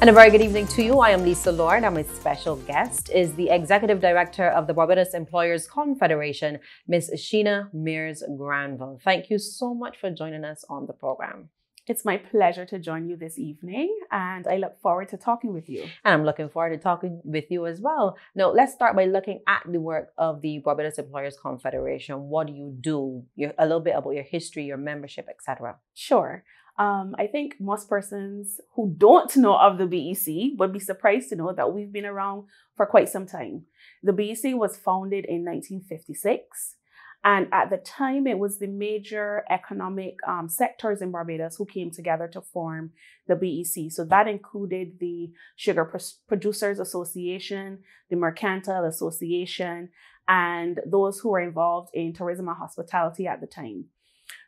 And a very good evening to you. I am Lisa Lord, and my special guest is the Executive Director of the Barbados Employers Confederation, Ms. Sheena Mayers-Granville. Thank you so much for joining us on the program. It's my pleasure to join you this evening, and I look forward to talking with you. And I'm looking forward to talking with you as well. Now, let's start by looking at the work of the Barbados Employers Confederation. What do you do? A little bit about your history, your membership, etc. Sure. I think most persons who don't know of the BEC would be surprised to know that we've been around for quite some time. The BEC was founded in 1956. And at the time, it was the major economic sectors in Barbados who came together to form the BEC. So that included the Sugar Producers Association, the Mercantile Association, and those who were involved in tourism and hospitality at the time.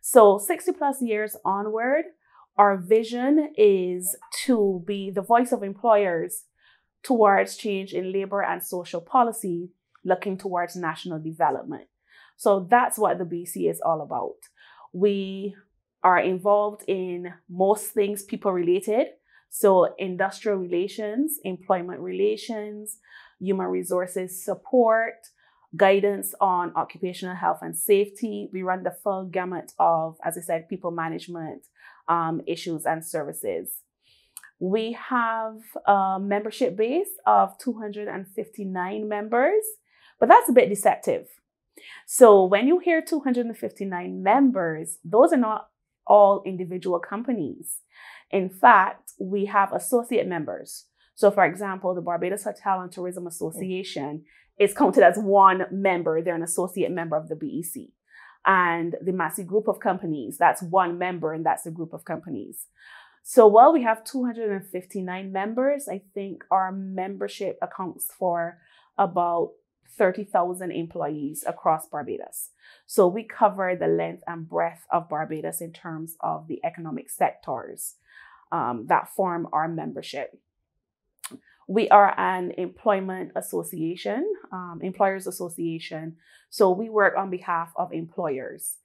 So 60 plus years onward, our vision is to be the voice of employers towards change in labor and social policy, looking towards national development. So that's what the BC is all about. We are involved in most things people related. So industrial relations, employment relations, human resources support, guidance on occupational health and safety. We run the full gamut of, as I said, people management issues and services. We have a membership base of 259 members, but that's a bit deceptive. So when you hear 259 members, those are not all individual companies. In fact, we have associate members. So for example, the Barbados Hotel and Tourism Association is counted as one member. They're an associate member of the BEC. And the Massey Group of Companies, that's one member, and that's a group of companies. So while we have 259 members, I think our membership accounts for about 30,000 employees across Barbados. So we cover the length and breadth of Barbados in terms of the economic sectors that form our membership. We are an employment association, employers association. So we work on behalf of employers,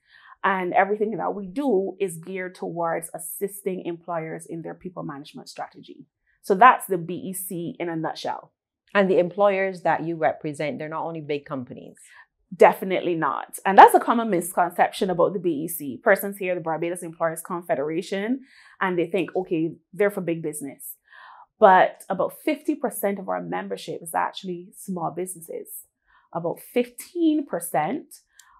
and everything that we do is geared towards assisting employers in their people management strategy. So that's the BEC in a nutshell. And the employers that you represent, they're not only big companies. Definitely not. And that's a common misconception about the BEC. Persons hear the Barbados Employers Confederation and they think, okay, they're for big business. But about 50% of our membership is actually small businesses. About 15%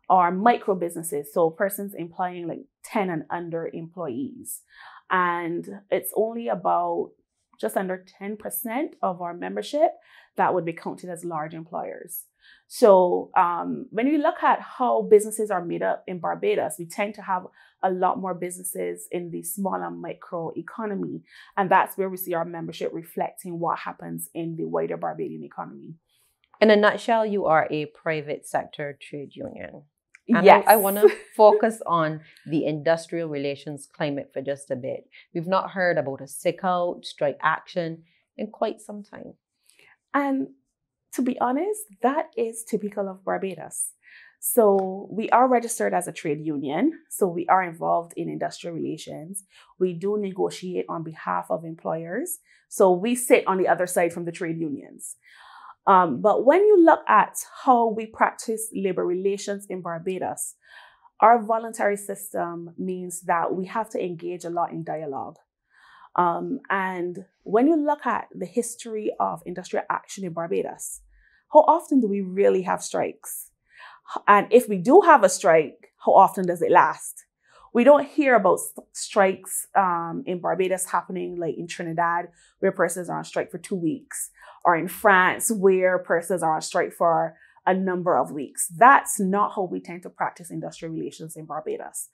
are micro businesses, so persons employing like 10 and under employees. And it's only about just under 10% of our membership that would be counted as large employers. So when you look at how businesses are made up in Barbados, we tend to have a lot more businesses in the small and micro economy. And that's where we see our membership reflecting what happens in the wider Barbadian economy. In a nutshell, you are a private sector trade union. And yes. I want to focus on the industrial relations climate for just a bit. We've not heard about a sick-out, strike action in quite some time. And to be honest, that is typical of Barbados. So we are registered as a trade union. So we are involved in industrial relations. We do negotiate on behalf of employers. So we sit on the other side from the trade unions. But when you look at how we practice labor relations in Barbados, our voluntary system means that we have to engage a lot in dialogue. And when you look at the history of industrial action in Barbados, how often do we really have strikes? And if we do have a strike, how often does it last? We don't hear about strikes in Barbados happening like in Trinidad, where persons are on strike for 2 weeks, or in France, where persons are on strike for a number of weeks. That's not how we tend to practice industrial relations in Barbados.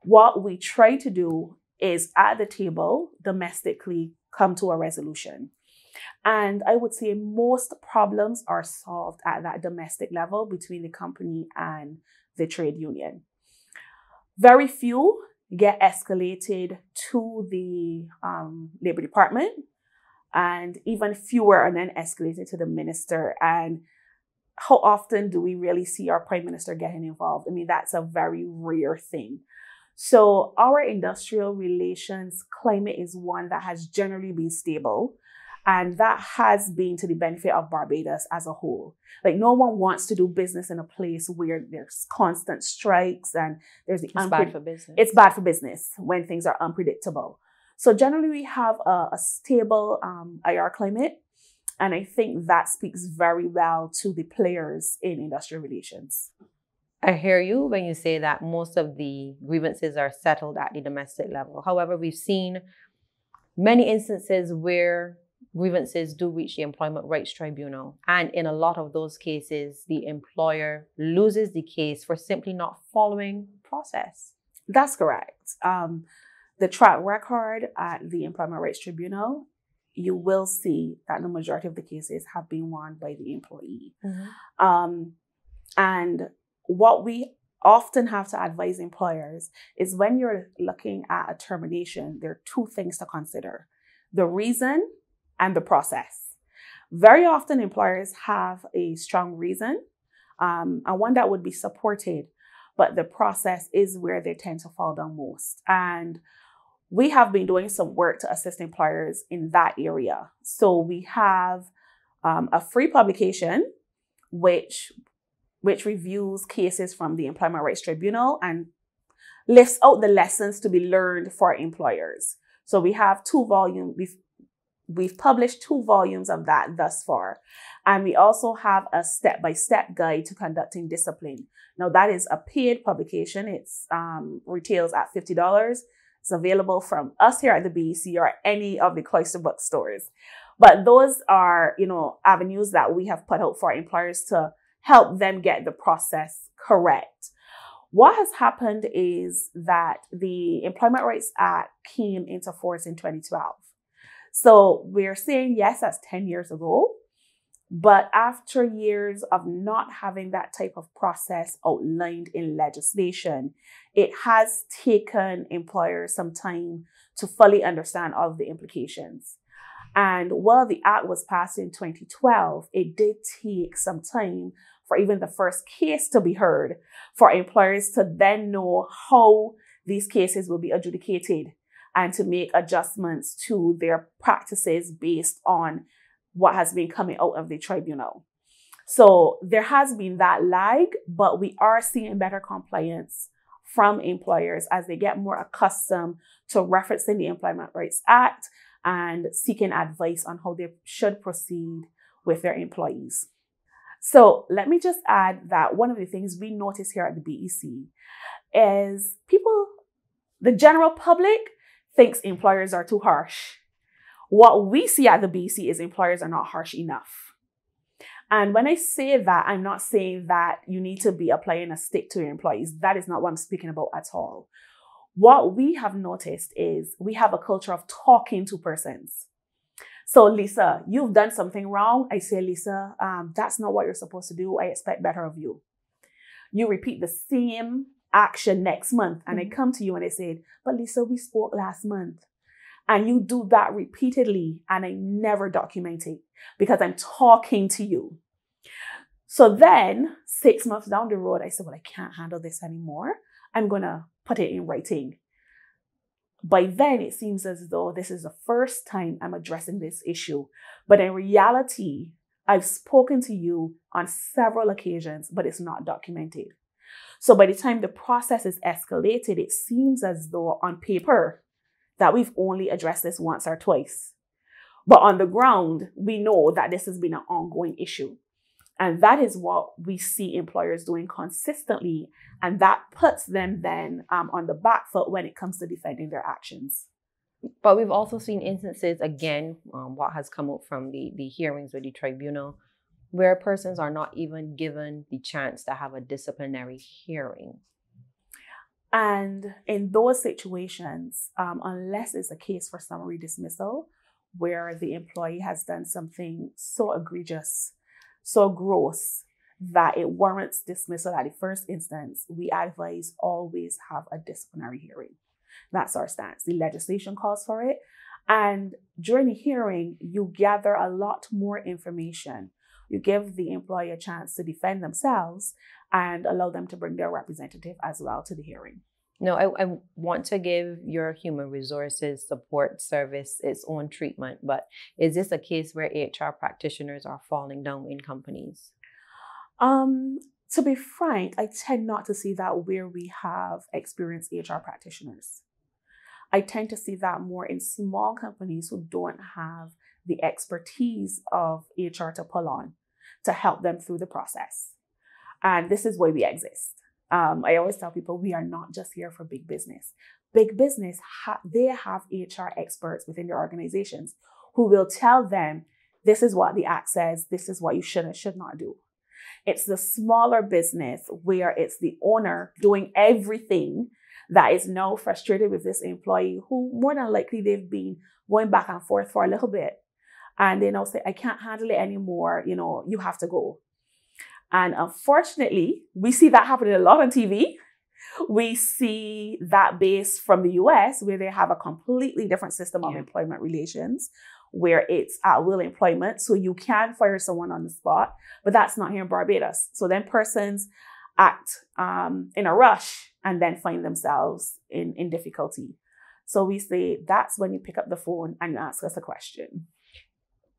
What we try to do is at the table domestically come to a resolution. And I would say most problems are solved at that domestic level between the company and the trade union. Very few get escalated to the Labor Department, and even fewer are then escalated to the minister. And how often do we really see our prime minister getting involved? I mean, that's a very rare thing. So our industrial relations climate is one that has generally been stable. And that has been to the benefit of Barbados as a whole. Like, no one wants to do business in a place where there's constant strikes and there's the It's bad for business. It's bad for business when things are unpredictable. So generally we have a stable IR climate. And I think that speaks very well to the players in industrial relations. I hear you when you say that most of the grievances are settled at the domestic level. However, we've seen many instances where grievances do reach the Employment Rights Tribunal. And in a lot of those cases, the employer loses the case for simply not following process. That's correct. The track record at the Employment Rights Tribunal, you will see that the majority of the cases have been won by the employee. And what we often have to advise employers is when you're looking at a termination, there are two things to consider: the reason and the process. Very often employers have a strong reason, and one that would be supported, but the process is where they tend to fall down most. And we have been doing some work to assist employers in that area. So we have a free publication which reviews cases from the Employment Rights Tribunal and lifts out the lessons to be learned for employers. So we have 2 volumes. We've published 2 volumes of that thus far. And we also have a step-by-step guide to conducting discipline. Now that is a paid publication. It's retails at $50. It's available from us here at the BEC or any of the Cloister bookstores. But those are, avenues that we have put out for employers to help them get the process correct. What has happened is that the Employment Rights Act came into force in 2012. So we're saying, yes, that's 10 years ago. But after years of not having that type of process outlined in legislation, it has taken employers some time to fully understand all of the implications. And while the act was passed in 2012, it did take some time for even the first case to be heard, for employers to then know how these cases will be adjudicated and to make adjustments to their practices based on what has been coming out of the tribunal. So there has been that lag, but we are seeing better compliance from employers as they get more accustomed to referencing the Employment Rights Act and seeking advice on how they should proceed with their employees. So let me just add that one of the things we notice here at the BEC is the general public thinks employers are too harsh. What we see at the BEC is employers are not harsh enough. And when I say that, I'm not saying that you need to be applying a stick to your employees. That is not what I'm speaking about at all. What we have noticed is we have a culture of talking to persons. So, Lisa, you've done something wrong. I say, Lisa, that's not what you're supposed to do. I expect better of you. You repeat the same action next month. And I come to you and I say, but Lisa, we spoke last month. And you do that repeatedly. And I never document it because I'm talking to you. So then 6 months down the road, I said, well, I can't handle this anymore. I'm going to put it in writing. By then, it seems as though this is the first time I'm addressing this issue. But in reality, I've spoken to you on several occasions, but it's not documented. So by the time the process is escalated, it seems as though on paper that we've only addressed this once or twice. But on the ground, we know that this has been an ongoing issue. And that is what we see employers doing consistently. And that puts them then on the back foot when it comes to defending their actions. But we've also seen instances, again, what has come up from the hearings with the tribunal, where persons are not even given the chance to have a disciplinary hearing. And in those situations, unless it's a case for summary dismissal, where the employee has done something so egregious, so gross, that it warrants dismissal at the first instance, we advise always have a disciplinary hearing. That's our stance. The legislation calls for it. And during the hearing, you gather a lot more information. You give the employee a chance to defend themselves and allow them to bring their representative as well to the hearing. No, I want to give your human resources support service its own treatment, but is this a case where HR practitioners are falling down in companies? Um, to be frank, I tend not to see that where we have experienced HR practitioners. I tend to see that more in small companies who don't have the expertise of HR to pull on to help them through the process. And this is why we exist. I always tell people we are not just here for big business. Big business, they have HR experts within their organizations who will tell them, this is what the act says, this is what you should and should not do. It's the smaller business where it's the owner doing everything that is now frustrated with this employee who more than likely they've been going back and forth for a little bit. And they now say, I can't handle it anymore. You have to go. And unfortunately, we see that happening a lot on TV. We see that based from the US, where they have a completely different system of employment relations, where it's at will employment. So you can fire someone on the spot, but that's not here in Barbados. So then persons act in a rush and then find themselves in difficulty. So we say that's when you pick up the phone and you ask us a question.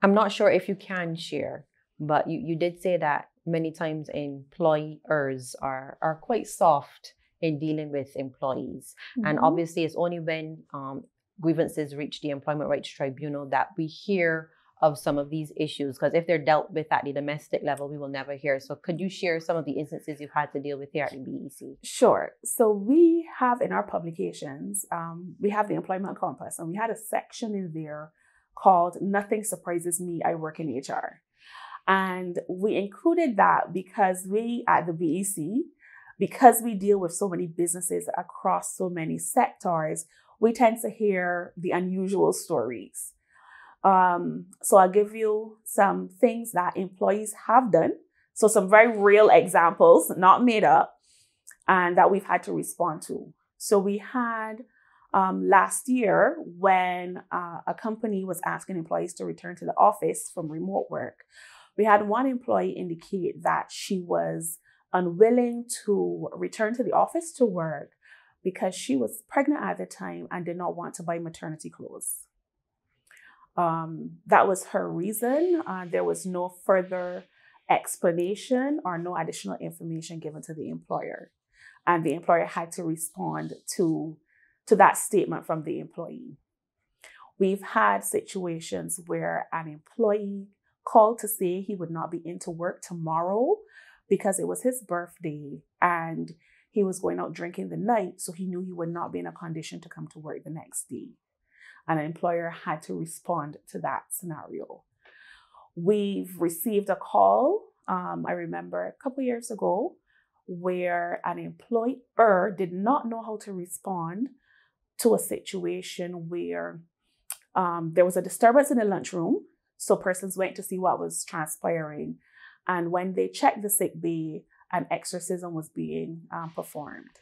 I'm not sure if you can share, but you did say that many times employers are quite soft in dealing with employees. Mm-hmm. And obviously it's only when grievances reach the Employment Rights Tribunal that we hear of some of these issues, because if they're dealt with at the domestic level, we will never hear. So could you share some of the instances you've had to deal with here at the BEC? Sure. So we have in our publications, we have the Employment Compass, and we had a section in there called Nothing Surprises Me, I Work in HR. And we included that because we at the BEC, because we deal with so many businesses across so many sectors, we tend to hear the unusual stories. So I'll give you some things that employees have done. So some very real examples, not made up, and that we've had to respond to. So we had last year when a company was asking employees to return to the office from remote work, we had one employee indicate that she was unwilling to return to the office to work because she was pregnant at the time and did not want to buy maternity clothes. That was her reason. There was no further explanation or no additional information given to the employer. And the employer had to respond to that statement from the employee. We've had situations where an employee called to say he would not be into work tomorrow because it was his birthday and he was going out drinking the night, so he knew he would not be in a condition to come to work the next day. And an employer had to respond to that scenario. We've received a call, I remember a couple years ago, where an employer did not know how to respond to a situation where there was a disturbance in the lunchroom. So persons went to see what was transpiring. And when they checked the sick bay, an exorcism was being performed.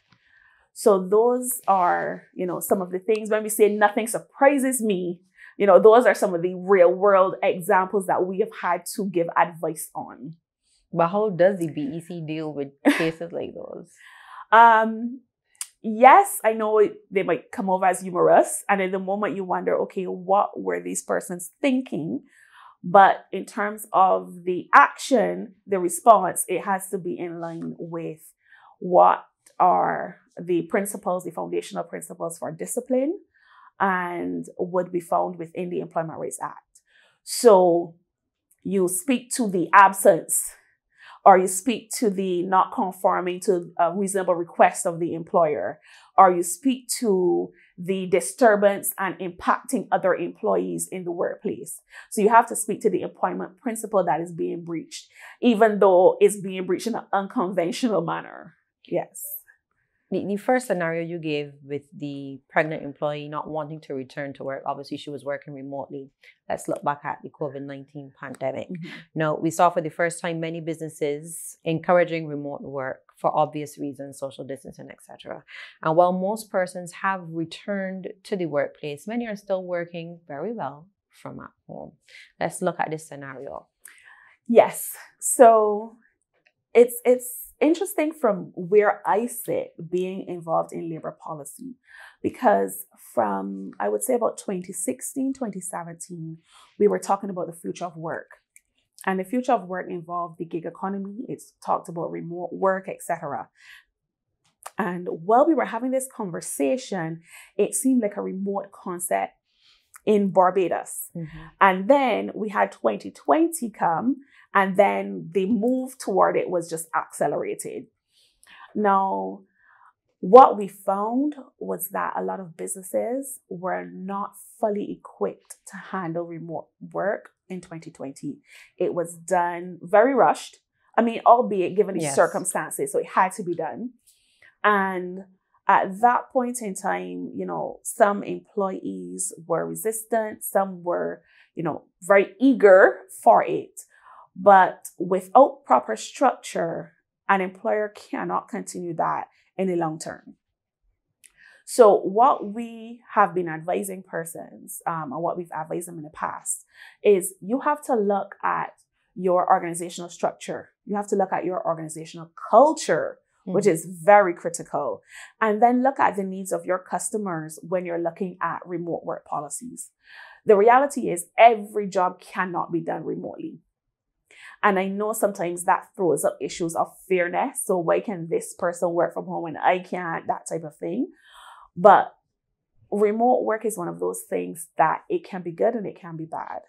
So those are, some of the things when we say nothing surprises me, those are some of the real world examples that we have had to give advice on. But how does the BEC deal with cases like those? Yes, I know they might come over as humorous. And in the moment you wonder, okay, what were these persons thinking? But in terms of the action, the response, it has to be in line with what are the principles, the foundational principles for discipline, and would be found within the Employment Rights Act. So you speak to the absence, or you speak to the not conforming to a reasonable request of the employer, or you speak to the disturbance and impacting other employees in the workplace. So you have to speak to the employment principle that is being breached, even though it's being breached in an unconventional manner. Yes. The first scenario you gave with the pregnant employee not wanting to return to work, obviously she was working remotely. Let's look back at the COVID-19 pandemic. Mm-hmm. Now, we saw for the first time many businesses encouraging remote work for obvious reasons, social distancing, etc. And while most persons have returned to the workplace, many are still working very well from at home. Let's look at this scenario. Yes. So it's interesting from where I sit being involved in labor policy, because from, I would say about 2016, 2017, we were talking about the future of work. And the future of work involved the gig economy. It's talked about remote work, etc. And while we were having this conversation, it seemed like a remote concept in Barbados. Mm-hmm. And then we had 2020 come, and then the move toward it was just accelerated. Now, what we found was that a lot of businesses were not fully equipped to handle remote work in 2020. It was done very rushed. I mean, albeit given the circumstances, so it had to be done. And at that point in time, some employees were resistant, some were, very eager for it. But without proper structure, an employer cannot continue that in the long term. So what we have been advising persons, and what we've advised them in the past, is you have to look at your organizational structure. You have to look at your organizational culture, which is very critical. And then look at the needs of your customers when you're looking at remote work policies. The reality is every job cannot be done remotely. And I know sometimes that throws up issues of fairness. So why can this person work from home and I can't? That type of thing. But remote work is one of those things that it can be good and it can be bad.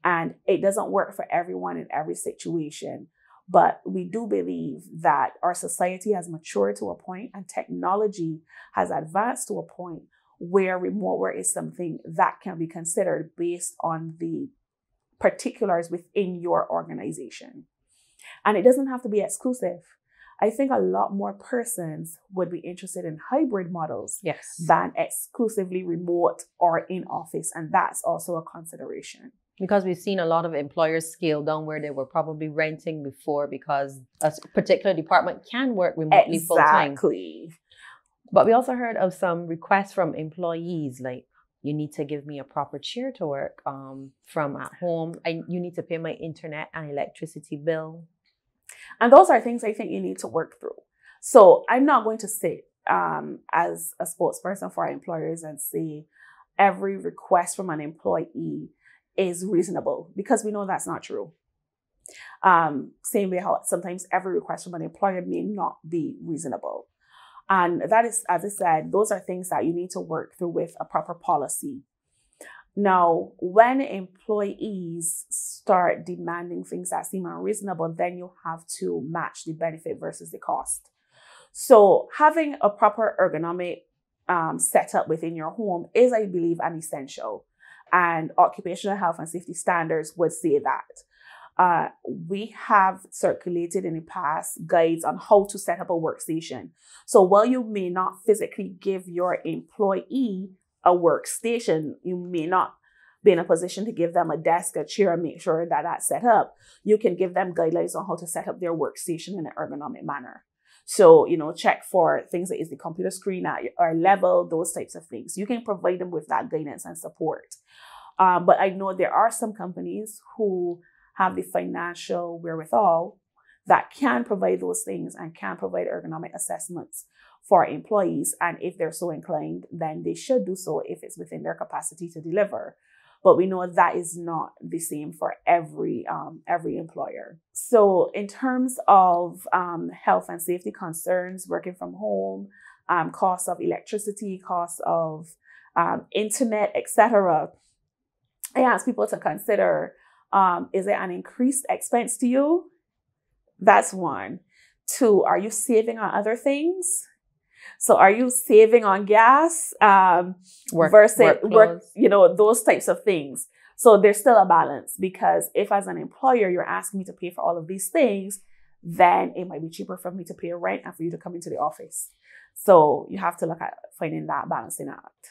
And it doesn't work for everyone in every situation. But we do believe that our society has matured to a point and technology has advanced to a point where remote work is something that can be considered based on the particulars within your organization. And it doesn't have to be exclusive. I think a lot more persons would be interested in hybrid models than exclusively remote or in office. And that's also a consideration. Because we've seen a lot of employers scale down where they were probably renting before because a particular department can work remotely full-time. Exactly. But we also heard of some requests from employees like, you need to give me a proper chair to work from at home. You need to pay my internet and electricity bill. And those are things I think you need to work through. So I'm not going to sit as a spokesperson for our employers and say every request from an employee is reasonable, because we know that's not true. Same way how sometimes every request from an employer may not be reasonable. And that is, as I said, those are things that you need to work through with a proper policy. Now, when employees start demanding things that seem unreasonable, then you have to match the benefit versus the cost. So having a proper ergonomic setup within your home is, I believe, an essential. And occupational health and safety standards would say that. We have circulated in the past guides on how to set up a workstation. So while you may not physically give your employee a workstation, you may not be in a position to give them a desk, a chair, and make sure that that's set up. You can give them guidelines on how to set up their workstation in an ergonomic manner. So, check for things like, is the computer screen at our level, those types of things. You can provide them with that guidance and support. But I know there are some companies who have the financial wherewithal that can provide those things and can provide ergonomic assessments for employees. And if they're so inclined, then they should do so if it's within their capacity to deliver. But we know that is not the same for every employer. So in terms of health and safety concerns, working from home, cost of electricity, cost of internet, etc., I ask people to consider, is it an increased expense to you? That's one. Two, are you saving on other things? So are you saving on gas versus work, those types of things? So there's still a balance, because if as an employer, you're asking me to pay for all of these things, then it might be cheaper for me to pay rent and for you to come into the office. So you have to look at finding that balancing act.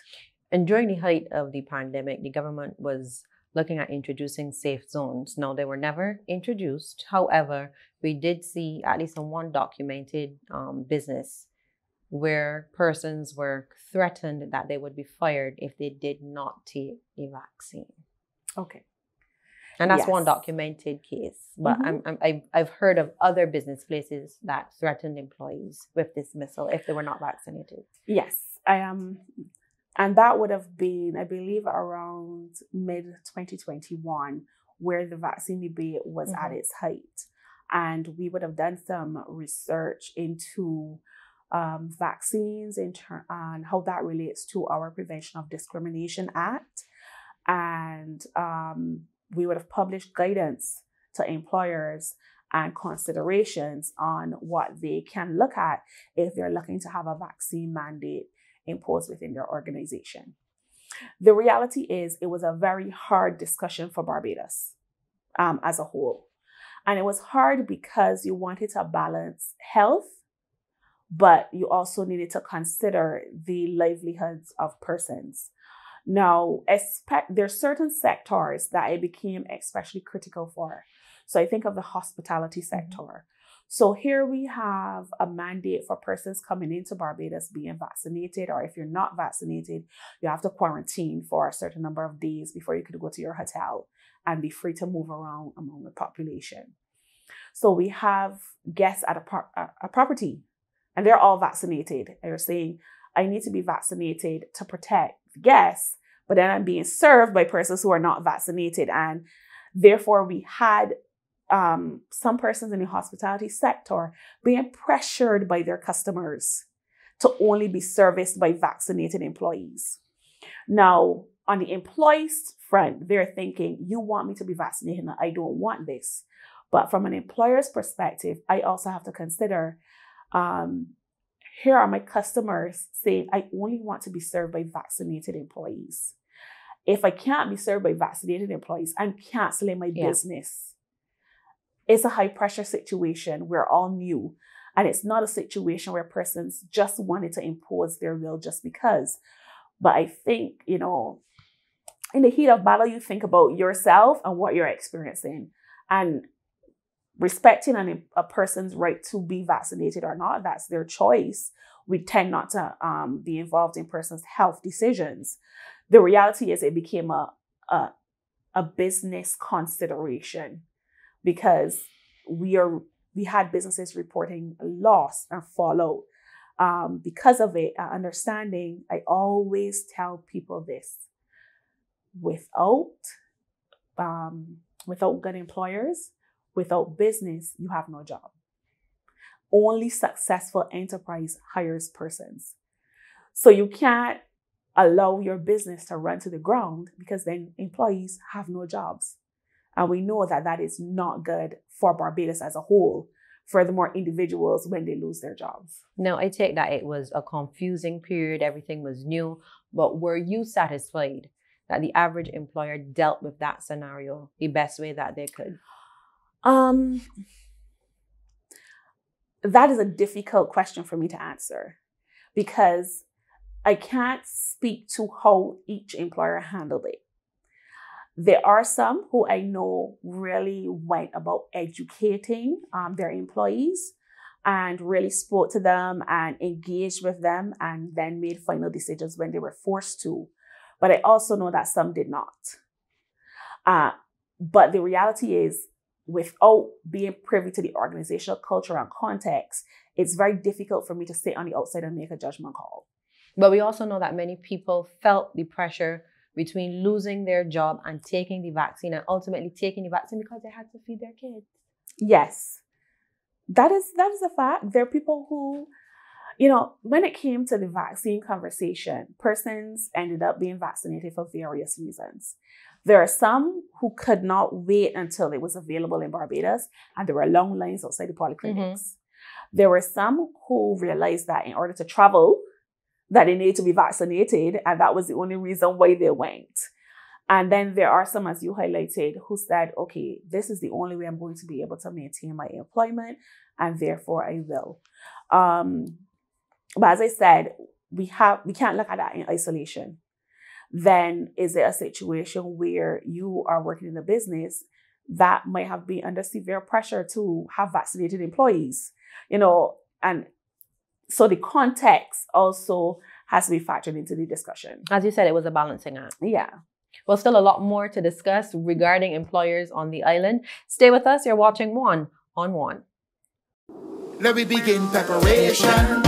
And during the height of the pandemic, the government was looking at introducing safe zones. Now, they were never introduced. However, we did see at least in one documented business where persons were threatened that they would be fired if they did not take the vaccine. Okay. And that's one Yes. documented case. But I've heard of other business places that threatened employees with dismissal if they were not vaccinated. Yes, I am. And that would have been, I believe, around mid-2021, where the vaccine debate was at its height. And we would have done some research into vaccines and how that relates to our Prevention of Discrimination Act. And we would have published guidance to employers and considerations on what they can look at if they're looking to have a vaccine mandate imposed within their organization. The reality is it was a very hard discussion for Barbados as a whole. And it was hard because you wanted to balance health, but you also needed to consider the livelihoods of persons. Now, there are certain sectors that it became especially critical for. So I think of the hospitality sector. So here we have a mandate for persons coming into Barbados being vaccinated, or if you're not vaccinated, you have to quarantine for a certain number of days before you could go to your hotel and be free to move around among the population. So we have guests at a property, and they're all vaccinated. They're saying, I need to be vaccinated to protect the guests, but then I'm being served by persons who are not vaccinated. And therefore, we had some persons in the hospitality sector being pressured by their customers to only be serviced by vaccinated employees. Now, on the employees front, they're thinking, you want me to be vaccinated and I don't want this. But from an employer's perspective, I also have to consider, here are my customers saying, I only want to be served by vaccinated employees. If I can't be served by vaccinated employees, I'm canceling my business. It's a high pressure situation. We're all new. And it's not a situation where persons just wanted to impose their will just because. But I think, in the heat of battle, you think about yourself and what you're experiencing. And respecting a person's right to be vaccinated or not, that's their choice. We tend not to be involved in persons' health decisions. The reality is it became a business consideration because we had businesses reporting loss and fallout because of it. Understanding, I always tell people this: without good employers, without business, you have no job. Only successful enterprise hires persons. So you can't allow your business to run to the ground because then employees have no jobs. And we know that that is not good for Barbados as a whole. Furthermore, individuals when they lose their jobs. Now, I take that it was a confusing period. Everything was new. But were you satisfied that the average employer dealt with that scenario the best way that they could? That is a difficult question for me to answer because I can't speak to how each employer handled it. There are some who I know really went about educating their employees and really spoke to them and engaged with them and then made final decisions when they were forced to. But I also know that some did not. But the reality is, without being privy to the organizational culture and context, it's very difficult for me to sit on the outside and make a judgment call. But we also know that many people felt the pressure between losing their job and taking the vaccine, and ultimately taking the vaccine because they had to feed their kids. Yes, that is a fact. There are people who, when it came to the vaccine conversation, persons ended up being vaccinated for various reasons. There are some who could not wait until it was available in Barbados, and there were long lines outside the polyclinics. There were some who realized that in order to travel, that they needed to be vaccinated, and that was the only reason why they went. And then there are some, as you highlighted, who said, okay, this is the only way I'm going to be able to maintain my employment, and therefore I will. But as I said, we can't look at that in isolation. Then is there a situation where you are working in a business that might have been under severe pressure to have vaccinated employees, and so the context also has to be factored into the discussion. As you said, it was a balancing act. Yeah. Well, still a lot more to discuss regarding employers on the island. Stay with us. You're watching One on One. Let me begin preparations.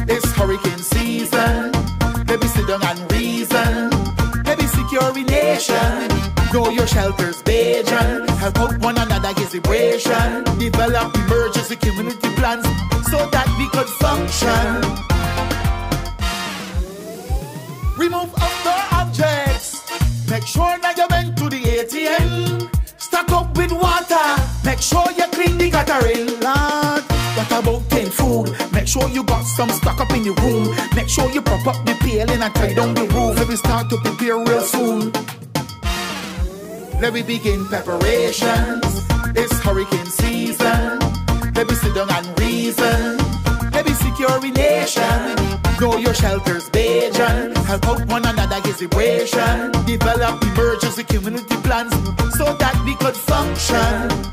It's hurricane season. Let me sit down and reason. Let me secure a nation. Know your shelters, Bajan. Help out one another, get liberation. Develop emergency community plans so that we could function. Remove outdoor objects. Make sure that you went to the ATM. Stock up with water. Make sure you clean the guttering, Lord. What about canned food? Make sure you got some stock up in your room. Make sure you prop up the paling and tie down the roof. Let me start to prepare real soon. Let me begin preparations. It's hurricane season. Let me sit down and reason. Let me secure a nation. Know your shelters, Bajan. Help out one another, get liberation. Develop emergency community plans so that we could function.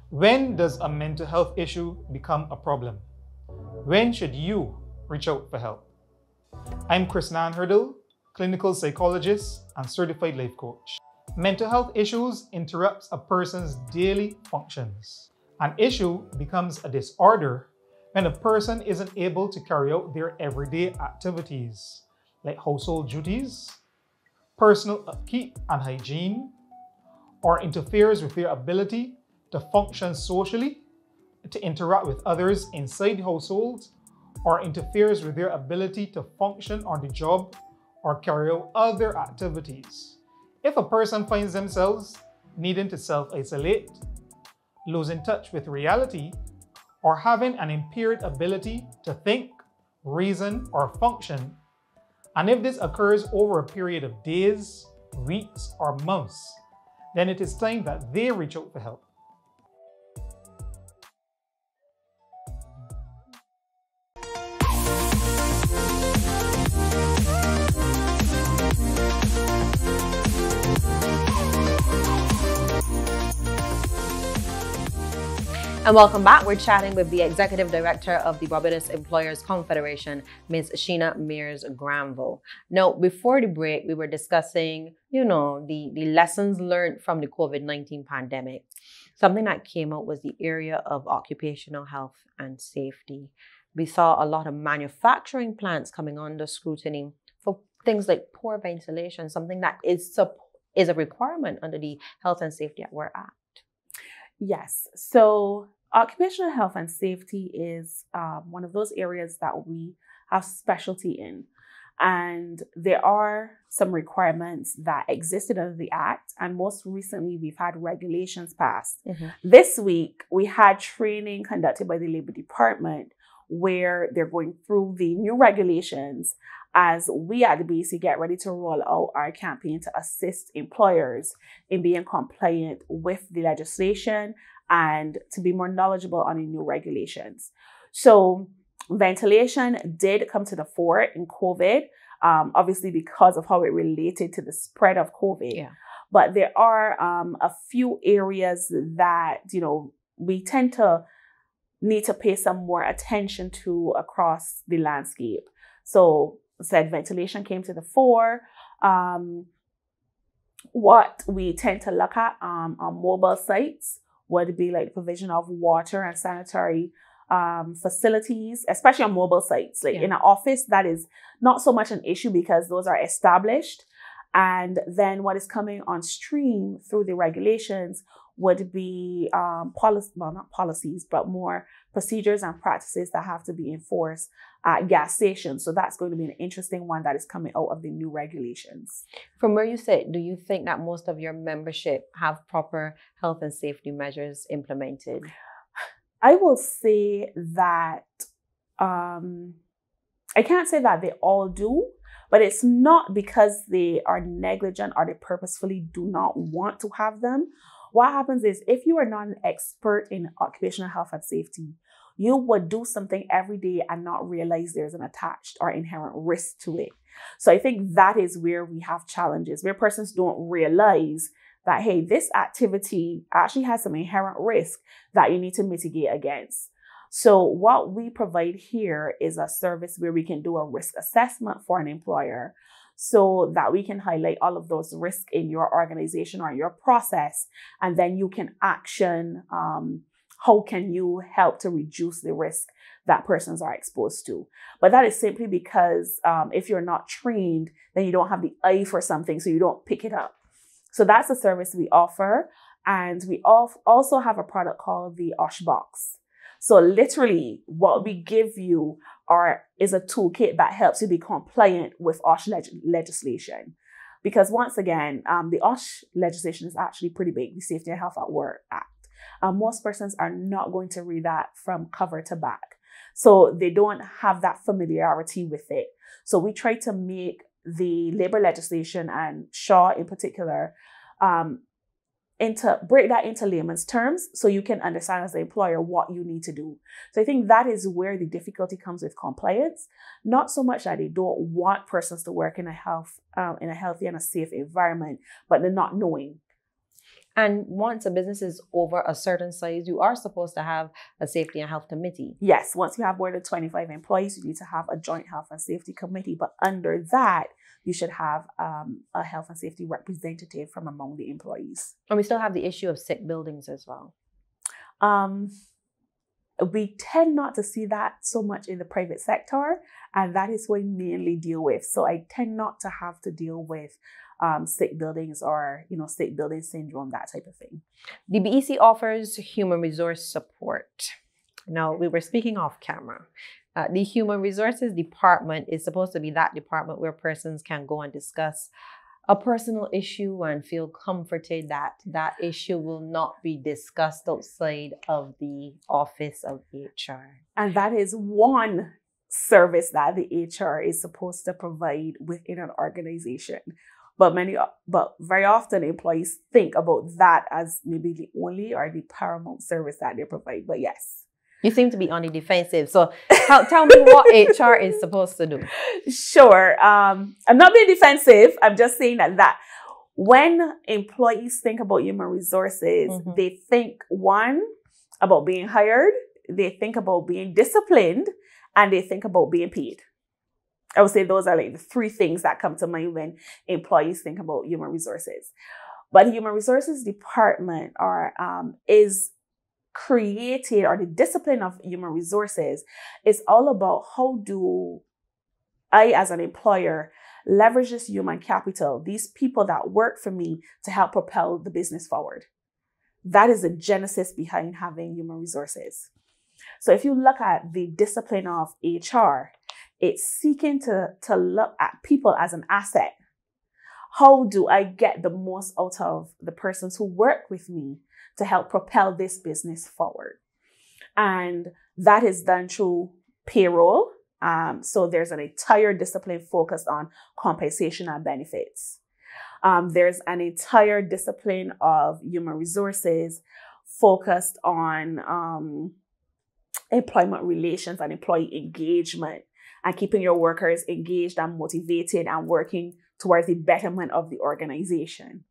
When does a mental health issue become a problem? When should you reach out for help? I'm Krisnan Hurdle, clinical psychologist and certified life coach. Mental health issues interrupt a person's daily functions. An issue becomes a disorder when a person isn't able to carry out their everyday activities like household duties, personal upkeep and hygiene, or interferes with their ability to function socially, to interact with others inside the household, or interferes with their ability to function on the job or carry out other activities. If a person finds themselves needing to self-isolate, losing touch with reality, or having an impaired ability to think, reason, or function, and if this occurs over a period of days, weeks, or months, then it is time that they reach out for help. And welcome back. We're chatting with the Executive Director of the Barbados Employers Confederation, Ms. Sheena Mayers-Granville. Now, before the break, we were discussing, the lessons learned from the COVID-19 pandemic. Something that came out was the area of occupational health and safety. We saw a lot of manufacturing plants coming under scrutiny for things like poor ventilation, something that is a requirement under the Health and Safety at Work Act. Yes. So occupational health and safety is one of those areas that we have specialty in. And there are some requirements that existed under the Act. And most recently, we've had regulations passed. Mm-hmm. This week, we had training conducted by the Labor Department where they're going through the new regulations as we at the BEC get ready to roll out our campaign to assist employers in being compliant with the legislation and to be more knowledgeable on the new regulations. So ventilation did come to the fore in COVID, obviously because of how it related to the spread of COVID. Yeah. But there are a few areas that, we tend to need to pay some more attention to across the landscape. So said ventilation came to the fore. What we tend to look at on mobile sites would be like provision of water and sanitary facilities, especially on mobile sites. Like in an office, that is not so much an issue because those are established. And then what is coming on stream through the regulations would be not policies, but more procedures and practices that have to be enforced at gas stations. So that's going to be an interesting one that is coming out of the new regulations. From where you sit, do you think that most of your membership have proper health and safety measures implemented? I will say that I can't say that they all do, but it's not because they are negligent or they purposefully do not want to have them. What happens is if you are not an expert in occupational health and safety, you would do something every day and not realize there's an attached or inherent risk to it. So I think that is where we have challenges, where persons don't realize that, hey, this activity actually has some inherent risk that you need to mitigate against. So what we provide here is a service where we can do a risk assessment for an employer so that we can highlight all of those risks in your organization or your process. And then you can action how can you help to reduce the risk that persons are exposed to. But that is simply because if you're not trained, then you don't have the eye for something, so you don't pick it up. So that's a service we offer. And we also have a product called the OSH box. So literally what we give you is a toolkit that helps you be compliant with OSH legislation. Because once again, the OSH legislation is actually pretty big, the Safety and Health at Work Act. Most persons are not going to read that from cover to back. So they don't have that familiarity with it. So we try to make the labor legislation and Shaw in particular, break that into layman's terms so you can understand as an employer what you need to do. So I think that is where the difficulty comes with compliance. Not so much that they don't want persons to work in a healthy and a safe environment, but they're not knowing. And once a business is over a certain size, you are supposed to have a safety and health committee. Yes, once you have more than 25 employees, you need to have a joint health and safety committee. But under that, you should have a health and safety representative from among the employees. And we still have the issue of sick buildings as well. We tend not to see that so much in the private sector, and that is what we mainly deal with. So I tend not to have to deal with sick buildings or, sick building syndrome, that type of thing. The BEC offers human resource support. Now, we were speaking off camera. The human resources department is supposed to be that department where persons can go and discuss a personal issue and feel comforted that that issue will not be discussed outside of the office of HR. And that is one service that the HR is supposed to provide within an organization. But very often employees think about that as maybe the only or the paramount service that they provide. But yes. You seem to be on the defensive. So tell me what HR is supposed to do. Sure. I'm not being defensive. I'm just saying that when employees think about human resources, they think, one, about being hired, they think about being disciplined, and they think about being paid. I would say those are like the three things that come to mind when employees think about human resources. But the human resources department is created, or the discipline of human resources is all about how do I, as an employer, leverage this human capital, these people that work for me, to help propel the business forward. That is the genesis behind having human resources. So if you look at the discipline of HR, it's seeking to look at people as an asset. How do I get the most out of the persons who work with me to help propel this business forward? And that is done through payroll. So there's an entire discipline focused on compensation and benefits. There's an entire discipline of human resources focused on employment relations and employee engagement, and keeping your workers engaged and motivated and working towards the betterment of the organization.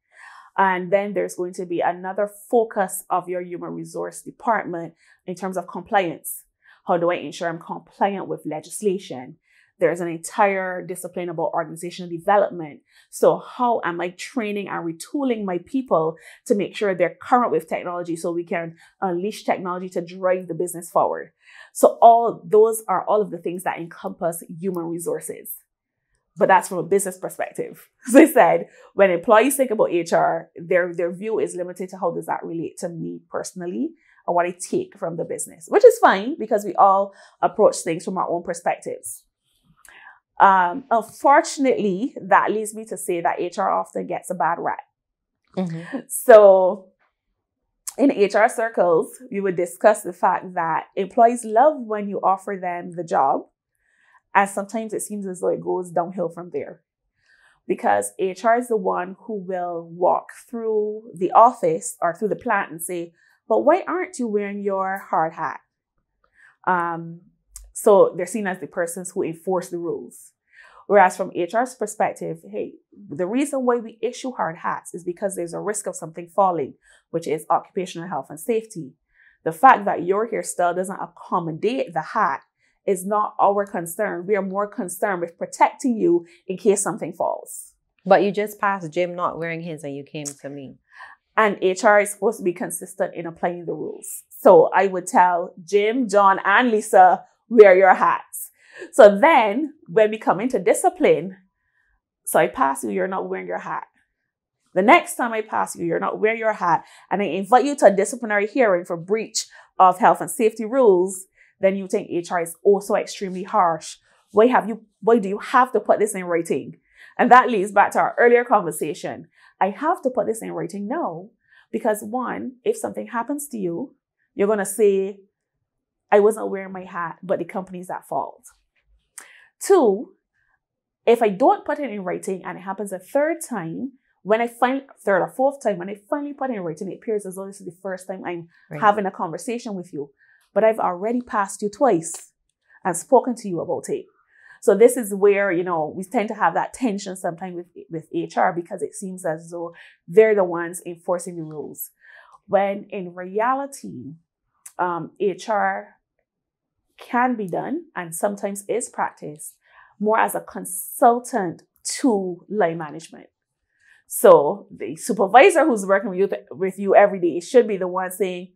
And then there's going to be another focus of your human resource department in terms of compliance. How do I ensure I'm compliant with legislation? There's an entire discipline about organizational development. So how am I training and retooling my people to make sure they're current with technology so we can unleash technology to drive the business forward? So all those are all of the things that encompass human resources. But that's from a business perspective. As I said, when employees think about HR, their view is limited to how does that relate to me personally or what I take from the business, which is fine because we all approach things from our own perspectives. Unfortunately, that leads me to say that HR often gets a bad rap. So in HR circles, we would discuss the fact that employees love when you offer them the job. And sometimes it seems as though it goes downhill from there, because HR is the one who will walk through the office or through the plant and say, but why aren't you wearing your hard hat? So they're seen as the persons who enforce the rules. Whereas from HR's perspective, hey, the reason why we issue hard hats is because there's a risk of something falling, which is occupational health and safety. The fact that your hairstyle doesn't accommodate the hat is not our concern. We are more concerned with protecting you in case something falls. But you just passed Jim not wearing his and you came to me. And HR is supposed to be consistent in applying the rules. So I would tell Jim, John, and Lisa, wear your hats. So then when we come into discipline, so I pass you, you're not wearing your hat. The next time I pass you, you're not wearing your hat, and I invite you to a disciplinary hearing for breach of health and safety rules, then you think HR is also extremely harsh. Why do you have to put this in writing? And that leads back to our earlier conversation. I have to put this in writing now, because one, if something happens to you, you're going to say, I wasn't wearing my hat, but the company's at fault. Two, if I don't put it in writing and it happens a third or fourth time, when I finally put it in writing, it appears as though this is the first time I'm having a conversation with you. But I've already passed you twice and spoken to you about it. So this is where, we tend to have that tension sometimes with HR, because it seems as though they're the ones enforcing the rules. When in reality, HR can be done and sometimes is practiced more as a consultant to line management. So the supervisor who's working with you every day should be the one saying,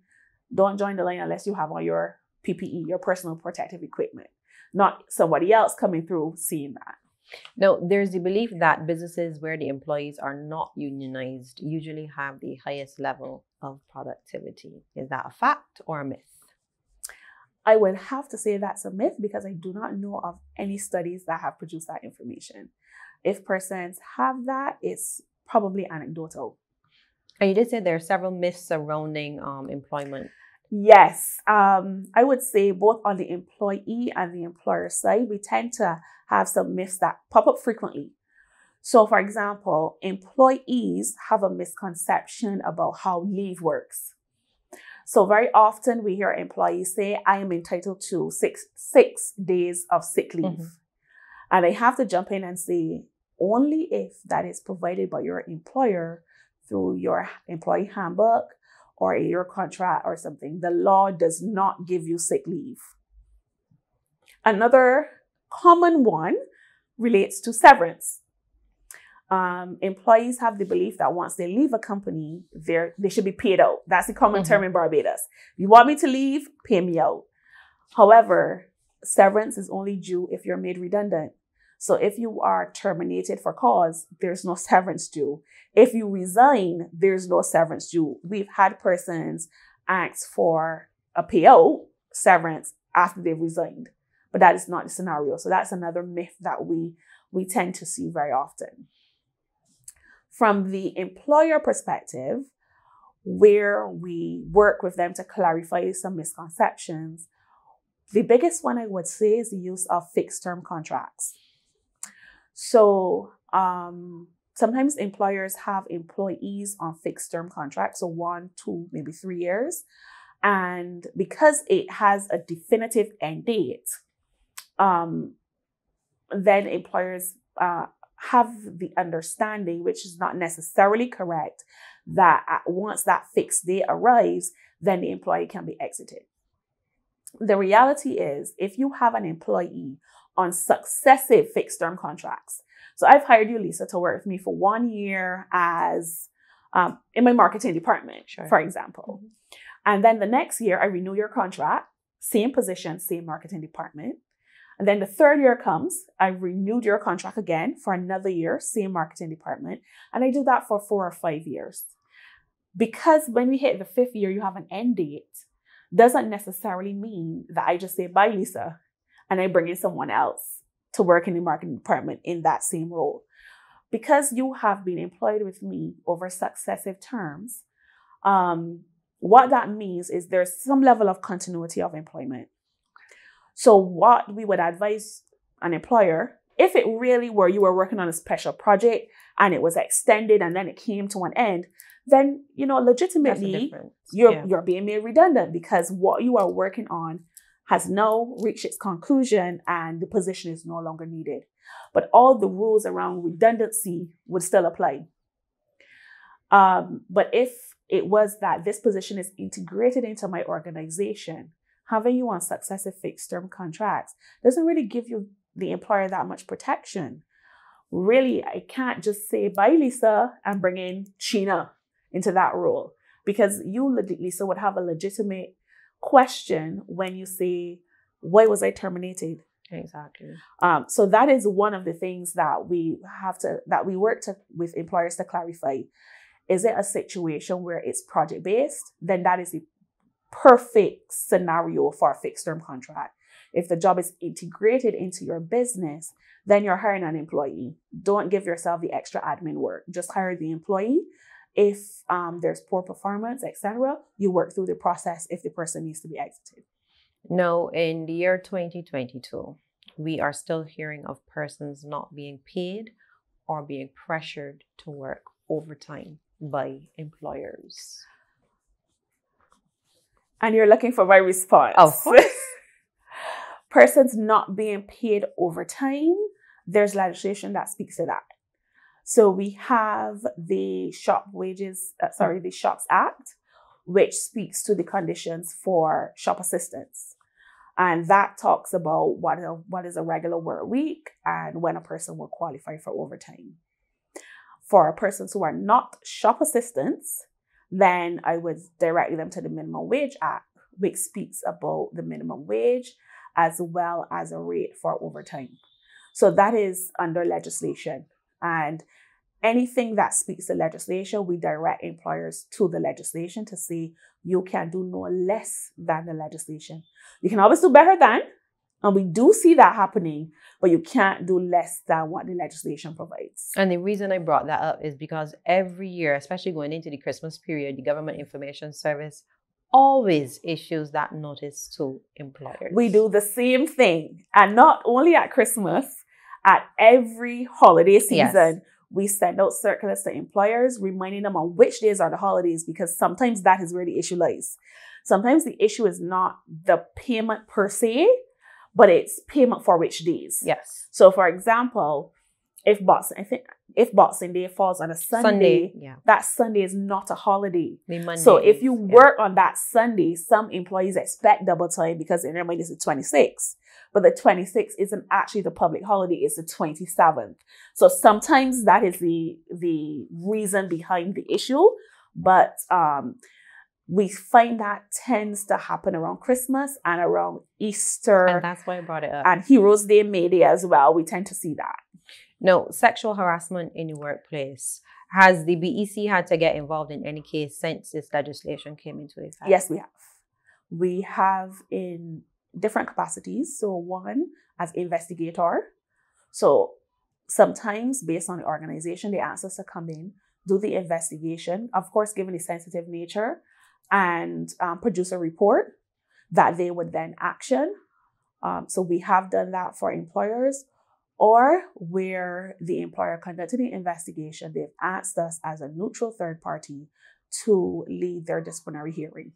don't join the line unless you have on your PPE, your personal protective equipment, not somebody else coming through seeing that. Now, there's the belief that businesses where the employees are not unionized usually have the highest level of productivity. Is that a fact or a myth? I would have to say that's a myth, because I do not know of any studies that have produced that information. If persons have that, it's probably anecdotal. And you did say there are several myths surrounding employment. Yes. I would say both on the employee and the employer side, we tend to have some myths that pop up frequently. So, for example, employees have a misconception about how leave works. So very often we hear employees say, I am entitled to six days of sick leave. Mm-hmm. And I have to jump in and say, only if that is provided by your employer through your employee handbook or your contract or something. The law does not give you sick leave. Another common one relates to severance. Employees have the belief that once they leave a company, they should be paid out. That's the common term in Barbados. If you want me to leave, pay me out. However, severance is only due if you're made redundant. So if you are terminated for cause, there's no severance due. If you resign, there's no severance due. We've had persons ask for a payout, severance, after they've resigned. But that is not the scenario. So that's another myth that we tend to see very often. From the employer perspective, where we work with them to clarify some misconceptions, the biggest one I would say is the use of fixed-term contracts. So sometimes employers have employees on fixed-term contracts, so 1, 2, maybe 3 years. And because it has a definitive end date, then employers have the understanding, which is not necessarily correct, that once that fixed date arrives, then the employee can be exited. The reality is, if you have an employee on successive fixed-term contracts, so I've hired you, Lisa, to work with me for 1 year as in my marketing department, for example. And then the next year, I renew your contract, same position, same marketing department. And then the third year comes, I renewed your contract again for another year, same marketing department. And I do that for 4 or 5 years. Because when we hit the 5th year, you have an end date, doesn't necessarily mean that I just say, bye, Lisa, and I bring in someone else to work in the marketing department in that same role. Because you have been employed with me over successive terms, what that means is there's some level of continuity of employment. So what we would advise an employer, if it really were you were working on a special project and it was extended and then it came to an end, then, legitimately you're being made redundant, because what you are working on has now reached its conclusion and the position is no longer needed. But all the rules around redundancy would still apply. But if it was that this position is integrated into my organization. Having you on successive fixed term contracts doesn't really give you, the employer, that much protection. Really, I can't just say, bye, Lisa, and bring in Sheena into that role, because you, Lisa, would have a legitimate question when you say, why was I terminated? Exactly. So that is one of the things that we work with employers to clarify. Is it a situation where it's project-based? Then that is the perfect scenario for a fixed-term contract. If the job is integrated into your business, then you're hiring an employee. Don't give yourself the extra admin work. Just hire the employee. If there's poor performance, etc., you work through the process if the person needs to be exited. Now, in the year 2022, we are still hearing of persons not being paid or being pressured to work overtime by employers. And you're looking for my response. Of course. Persons not being paid overtime, there's legislation that speaks to that. So we have the the Shops Act, which speaks to the conditions for shop assistants. And that talks about what is a regular work week and when a person will qualify for overtime. For persons who are not shop assistants, then I would direct them to the Minimum Wage Act, which speaks about the minimum wage as well as a rate for overtime. So that is under legislation. And anything that speaks to legislation, we direct employers to the legislation to say you can do no less than the legislation. You can always do better than, and we do see that happening, but you can't do less than what the legislation provides. And the reason I brought that up is because every year, especially going into the Christmas period, the Government Information Service always issues that notice to employers. We do the same thing. And not only at Christmas, at every holiday season, we send out circulars to employers, reminding them on which days are the holidays, because sometimes that is where the issue lies. Sometimes the issue is not the payment per se, but it's payment for which days. Yes. So, for example, if Boxing Day falls on a Sunday, that Sunday is not a holiday. So if you work on that Sunday, some employees expect double time because in their mind it's the 26th. But the 26th isn't actually the public holiday, it's the 27th. So sometimes that is the reason behind the issue. But we find that tends to happen around Christmas and around Easter. And that's why I brought it up. And Heroes Day, May Day as well. We tend to see that. No, sexual harassment in the workplace. Has the BEC had to get involved in any case since this legislation came into effect? Yes, we have. We have in different capacities. So one, as investigator. So sometimes based on the organization, they ask us to come in, do the investigation, of course, given the sensitive nature, and produce a report that they would then action. So we have done that for employers, or where the employer conducted the investigation, they've asked us as a neutral third party to lead their disciplinary hearing,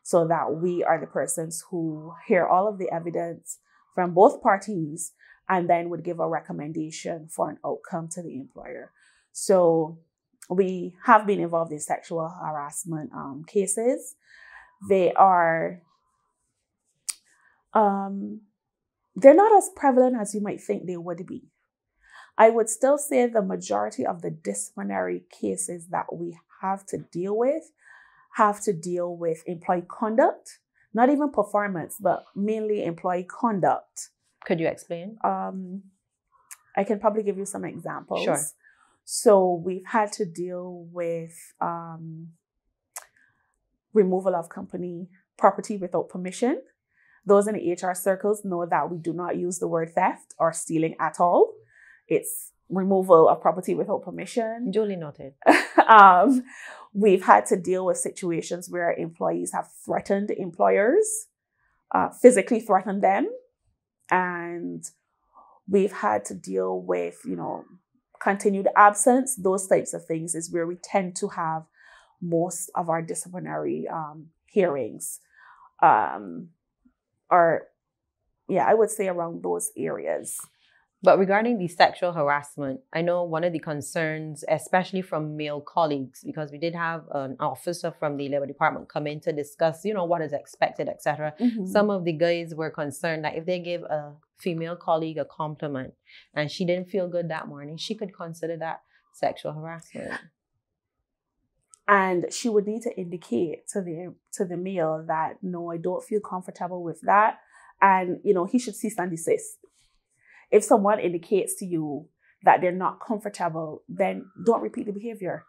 so that we are the persons who hear all of the evidence from both parties and then would give a recommendation for an outcome to the employer. So we have been involved in sexual harassment cases. They are, they're not as prevalent as you might think they would be. I would still say the majority of the disciplinary cases that we have to deal with employee conduct, not even performance, but mainly employee conduct. Could you explain? I can probably give you some examples. Sure. So we've had to deal with removal of company property without permission. Those in the HR circles know that we do not use the word theft or stealing at all. It's removal of property without permission. Duly noted. We've had to deal with situations where employees have threatened employers, physically threatened them. And we've had to deal with, continued absence. Those types of things is where we tend to have most of our disciplinary hearings. I would say around those areas. But regarding the sexual harassment, I know one of the concerns, especially from male colleagues, because we did have an officer from the Labor Department come in to discuss, what is expected, etc. Some of the guys were concerned that if they give a female colleague a compliment and she didn't feel good that morning, she could consider that sexual harassment. And she would need to indicate to the male that, no, I don't feel comfortable with that. And, he should cease and desist. If someone indicates to you that they're not comfortable, then don't repeat the behavior.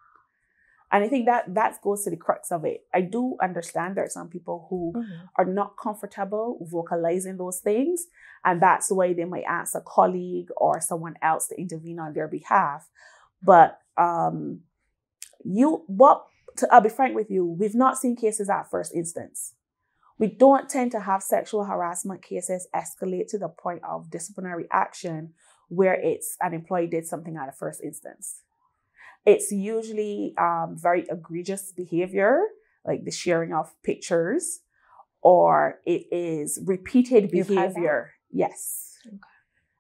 And I think that goes to the crux of it. I do understand there are some people who are not comfortable vocalizing those things. And that's why they might ask a colleague or someone else to intervene on their behalf. But I'll be frank with you, we've not seen cases at first instance. We don't tend to have sexual harassment cases escalate to the point of disciplinary action where it's an employee did something at a first instance. It's usually very egregious behavior, like the sharing of pictures, or it is repeated behavior. Yes. Okay.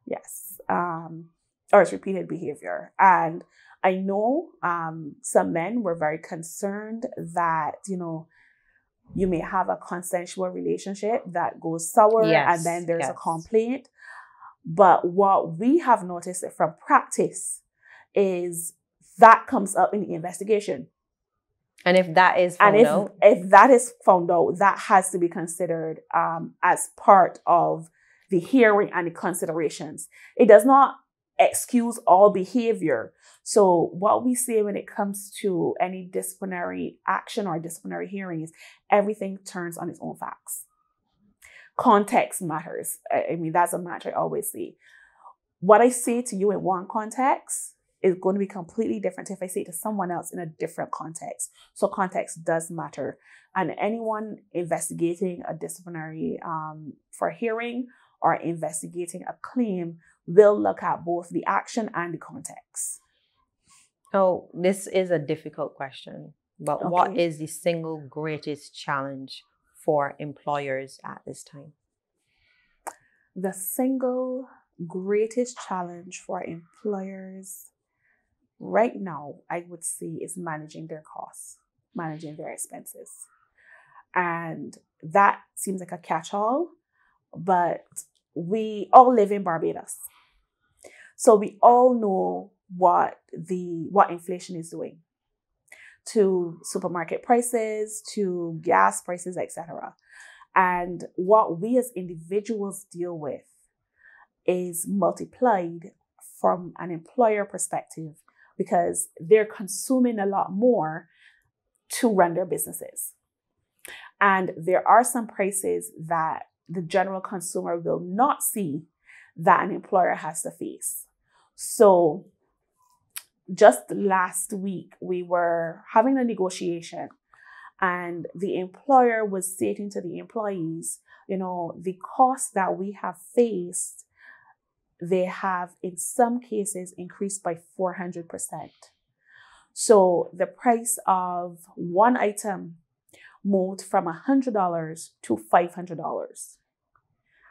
Yes. Or it's repeated behavior. And I know some men were very concerned that, you may have a consensual relationship that goes sour, and then there's a complaint. But what we have noticed from practice is that comes up in the investigation. And if that is found out? If that is found out, that has to be considered as part of the hearing and the considerations. It does not excuse all behavior. So what we say when it comes to any disciplinary action or disciplinary hearings, everything turns on its own facts. Context matters. I mean, that's a matter I always say. What I say to you in one context is going to be completely different if I say it to someone else in a different context. So context does matter. And anyone investigating a disciplinary for hearing or investigating a claim will look at both the action and the context. Oh, this is a difficult question, but what is the single greatest challenge for employers at this time? The single greatest challenge for employers right now, I would say, is managing their costs, managing their expenses. And that seems like a catch-all, but we all live in Barbados. So we all know what inflation is doing to supermarket prices, to gas prices, etc. And what we as individuals deal with is multiplied from an employer perspective because they're consuming a lot more to run their businesses. And there are some prices that the general consumer will not see that an employer has to face. So just last week, we were having a negotiation and the employer was stating to the employees, the costs that we have faced, they have in some cases increased by 400%. So the price of one item moved from $100 to $500.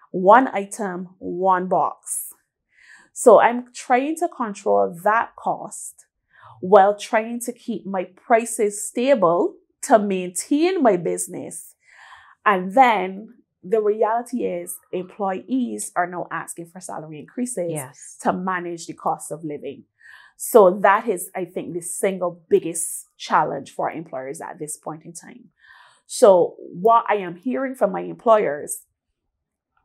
One item, one box. So I'm trying to control that cost while trying to keep my prices stable to maintain my business. And then the reality is employees are now asking for salary increases to manage the cost of living. So that is, I think, the single biggest challenge for employers at this point in time. So what I am hearing from my employers,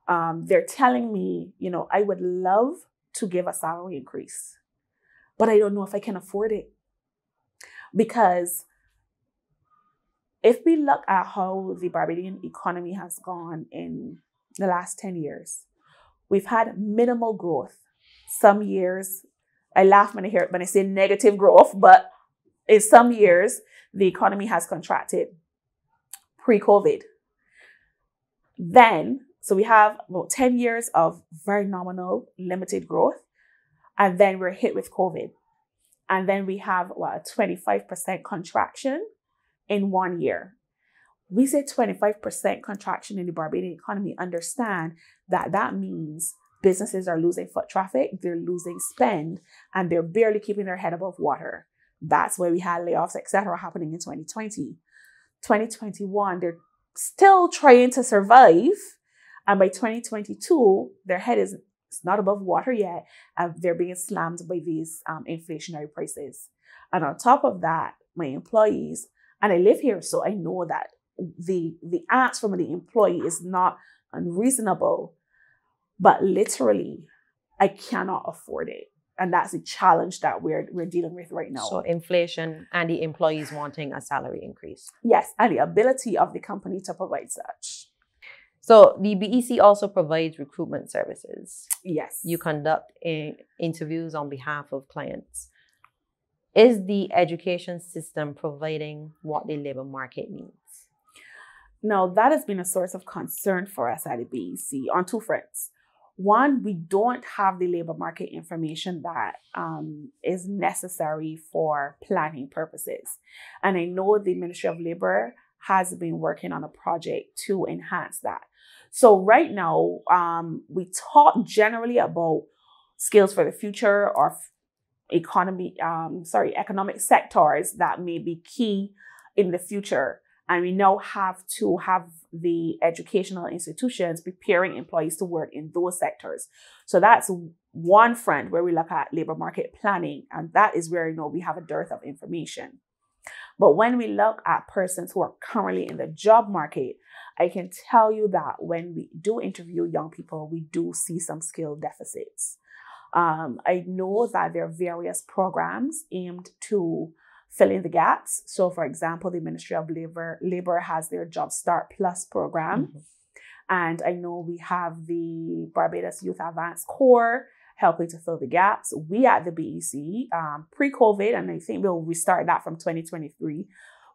they're telling me, I would love to give a salary increase, but I don't know if I can afford it. Because if we look at how the Barbadian economy has gone in the last 10 years, we've had minimal growth. Some years, I laugh when I say negative growth, but in some years, the economy has contracted pre-COVID. Then, so we have about 10 years of very nominal, limited growth. And then we're hit with COVID. And then we have a 25% contraction in 1 year. We say 25% contraction in the Barbadian economy. Understand that means businesses are losing foot traffic, they're losing spend, and they're barely keeping their head above water. That's where we had layoffs, etc., happening in 2020. 2021, they're still trying to survive. And by 2022, their head is not above water yet. And they're being slammed by these inflationary prices. And on top of that, my employees, and I live here, so I know that the ask from the employee is not unreasonable, but literally, I cannot afford it. And that's a challenge that we're dealing with right now. So inflation and the employees wanting a salary increase. Yes, and the ability of the company to provide such. So the BEC also provides recruitment services. Yes. You conduct interviews on behalf of clients. Is the education system providing what the labor market needs? Now, that has been a source of concern for us at the BEC on two fronts. One, we don't have the labor market information that is necessary for planning purposes. And I know the Ministry of Labor has been working on a project to enhance that. So right now, we talk generally about skills for the future or economic sectors that may be key in the future. And we now have to have the educational institutions preparing employees to work in those sectors. So that's one front where we look at labor market planning. And that is where, we have a dearth of information. But when we look at persons who are currently in the job market, I can tell you that when we do interview young people, we do see some skill deficits. I know that there are various programs aimed to fill in the gaps. So, for example, the Ministry of Labor has their Job Start Plus program. Mm-hmm. And I know we have the Barbados Youth Advanced Corps helping to fill the gaps. We at the BEC, pre-COVID, and I think we'll restart that from 2023,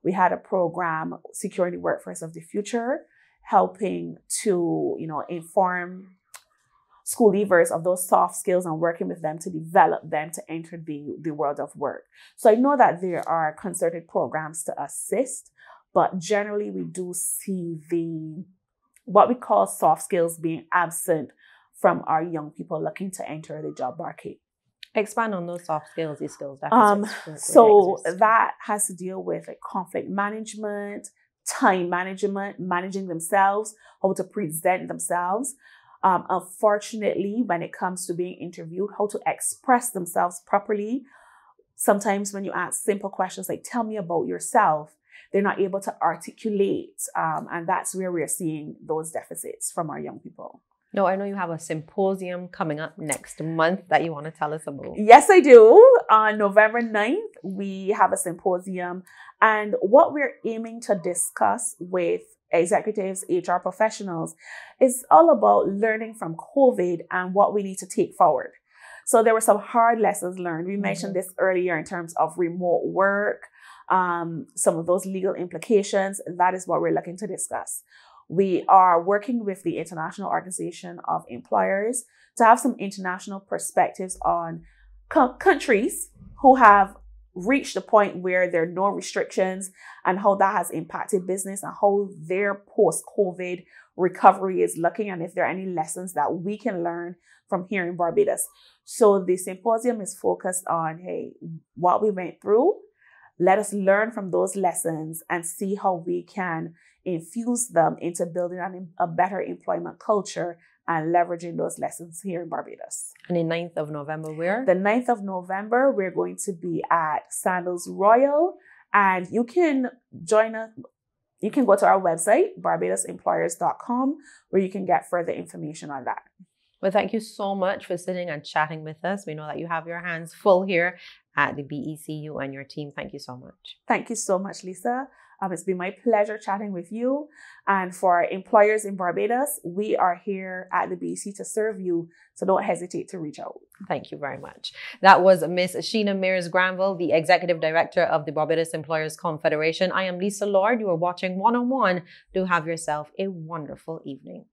we had a program, Securing the Workforce of the Future, helping to, inform school leavers of those soft skills and working with them to develop them to enter the world of work. So I know that there are concerted programs to assist, but generally we do see what we call soft skills being absent from our young people looking to enter the job market. Expand on those soft skills, these skills. So that has to deal with conflict management, time management, managing themselves, how to present themselves. Unfortunately, when it comes to being interviewed, how to express themselves properly. Sometimes when you ask simple questions like, tell me about yourself, they're not able to articulate. And that's where we're seeing those deficits from our young people. No, I know you have a symposium coming up next month that you want to tell us about. Yes, I do. On November 9th, we have a symposium. And what we're aiming to discuss with executives, HR professionals, is all about learning from COVID and what we need to take forward. So there were some hard lessons learned. We mentioned this earlier in terms of remote work, some of those legal implications. That is what we're looking to discuss. We are working with the International Organization of Employers to have some international perspectives on countries who have reached the point where there are no restrictions and how that has impacted business and how their post-COVID recovery is looking, and if there are any lessons that we can learn from here in Barbados. So the symposium is focused on, what we went through. Let us learn from those lessons and see how we can infuse them into building a better employment culture and leveraging those lessons here in Barbados. And the 9th of November, where? The 9th of November, we're going to be at Sandals Royal, and you can join us. You can go to our website, barbadosemployers.com, where you can get further information on that. Well, thank you so much for sitting and chatting with us. We know that you have your hands full here at the BECU and your team. Thank you so much. Thank you so much, Lisa. It's been my pleasure chatting with you. And for employers in Barbados, we are here at the BEC to serve you. So don't hesitate to reach out. Thank you very much. That was Miss Sheena Mayers-Granville, the Executive Director of the Barbados Employers Confederation. I am Lisa Lord. You are watching One on One. Do have yourself a wonderful evening.